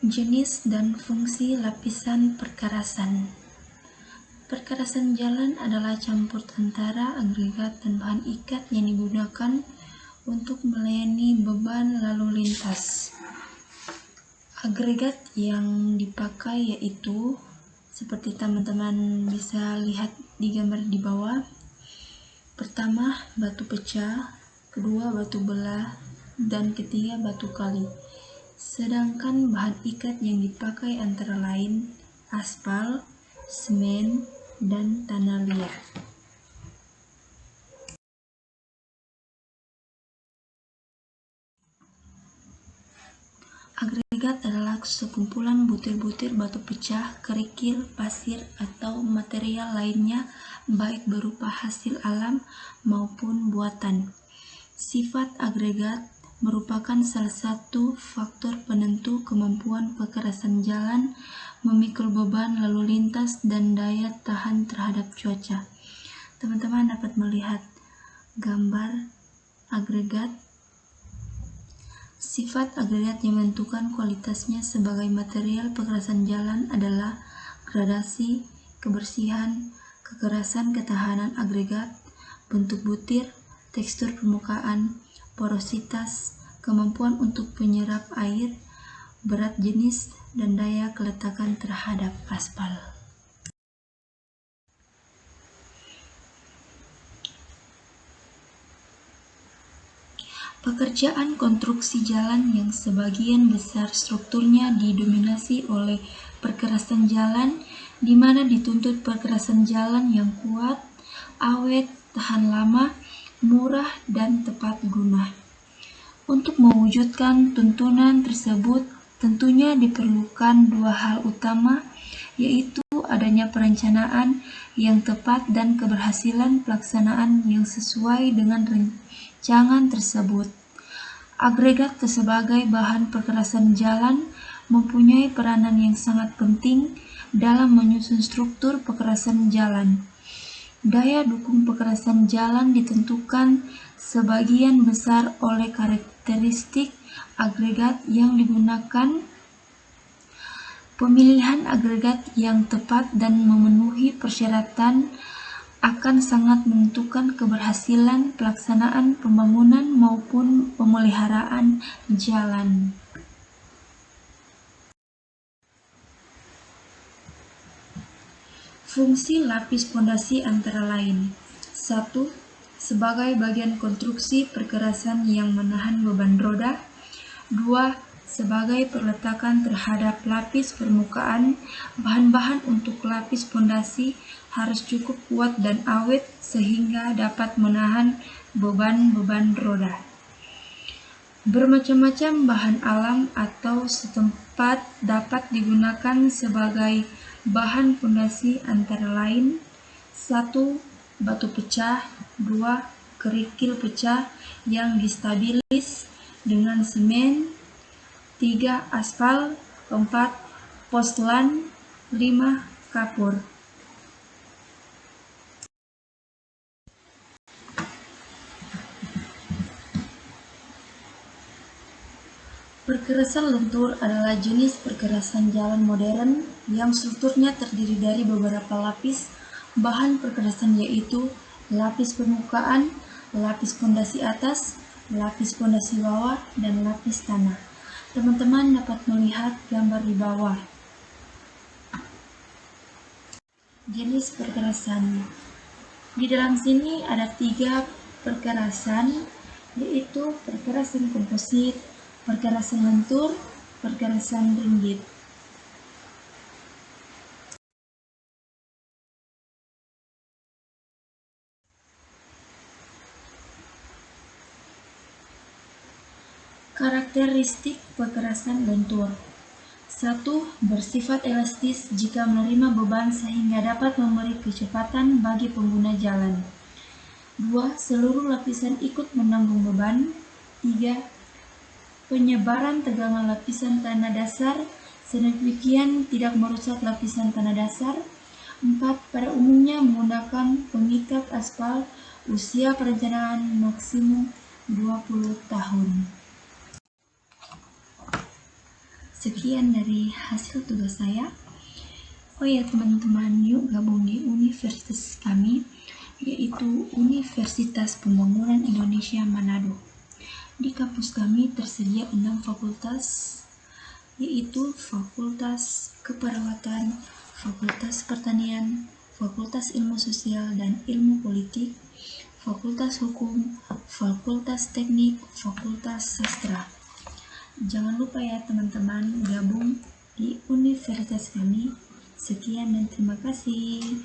Jenis dan fungsi lapisan perkerasan. Perkerasan jalan adalah campur antara agregat dan bahan ikat yang digunakan untuk melayani beban lalu lintas. Agregat yang dipakai yaitu seperti teman-teman bisa lihat di gambar di bawah. Pertama, batu pecah, kedua batu belah, dan ketiga batu kali. Sedangkan bahan ikat yang dipakai antara lain aspal, semen, dan tanah liat. Agregat adalah sekumpulan butir-butir batu pecah, kerikil, pasir, atau material lainnya baik berupa hasil alam maupun buatan. Sifat agregat merupakan salah satu faktor penentu kemampuan perkerasan jalan, memikul beban lalu lintas, dan daya tahan terhadap cuaca. Teman-teman dapat melihat gambar agregat. Sifat agregat yang menentukan kualitasnya sebagai material perkerasan jalan adalah gradasi, kebersihan, kekerasan ketahanan agregat, bentuk butir, tekstur permukaan, porositas, kemampuan untuk penyerap air, berat jenis, dan daya keletakan terhadap aspal. Pekerjaan konstruksi jalan yang sebagian besar strukturnya didominasi oleh perkerasan jalan, di mana dituntut perkerasan jalan yang kuat, awet, tahan lama, murah, dan tepat guna. Untuk mewujudkan tuntunan tersebut, tentunya diperlukan dua hal utama, yaitu adanya perencanaan yang tepat dan keberhasilan pelaksanaan yang sesuai dengan rancangan tersebut. Agregat sebagai bahan perkerasan jalan mempunyai peranan yang sangat penting dalam menyusun struktur perkerasan jalan. Daya dukung perkerasan jalan ditentukan sebagian besar oleh karakteristik agregat yang digunakan. Pemilihan agregat yang tepat dan memenuhi persyaratan akan sangat menentukan keberhasilan pelaksanaan pembangunan maupun pemeliharaan jalan. Fungsi lapis pondasi antara lain. 1. Sebagai bagian konstruksi perkerasan yang menahan beban roda. 2. Sebagai perletakan terhadap lapis permukaan. Bahan-bahan untuk lapis pondasi harus cukup kuat dan awet sehingga dapat menahan beban-beban roda. Bermacam-macam bahan alam atau setempat dapat digunakan sebagai bahan pondasi antara lain 1. Batu pecah. 2. Kerikil pecah yang distabilis dengan semen. 3. Aspal. 4. Poslan. 5. Kapur. Perkerasan lentur adalah jenis perkerasan jalan modern yang strukturnya terdiri dari beberapa lapis bahan perkerasan, yaitu lapis permukaan, lapis pondasi atas, lapis pondasi bawah, dan lapis tanah. Teman-teman dapat melihat gambar di bawah. Jenis perkerasan. Di dalam sini ada 3 perkerasan, yaitu perkerasan komposit, perkerasan lentur, perkerasan ringgit. Karakteristik perkerasan lentur. 1. Bersifat elastis jika menerima beban sehingga dapat memberi kecepatan bagi pengguna jalan. 2. Seluruh lapisan ikut menanggung beban. 3. Penyebaran tegangan lapisan tanah dasar sedemikian tidak merusak lapisan tanah dasar. 4. Pada umumnya menggunakan pengikat aspal. Usia perencanaan maksimum 20 tahun. Sekian dari hasil tugas saya. Oh ya teman-teman, yuk gabung di universitas kami, yaitu Universitas Pembangunan Indonesia Manado. Di kampus kami tersedia 6 fakultas, yaitu Fakultas Keperawatan, Fakultas Pertanian, Fakultas Ilmu Sosial dan Ilmu Politik, Fakultas Hukum, Fakultas Teknik, Fakultas Sastra. Jangan lupa ya teman-teman, gabung di universitas kami. Sekian dan terima kasih.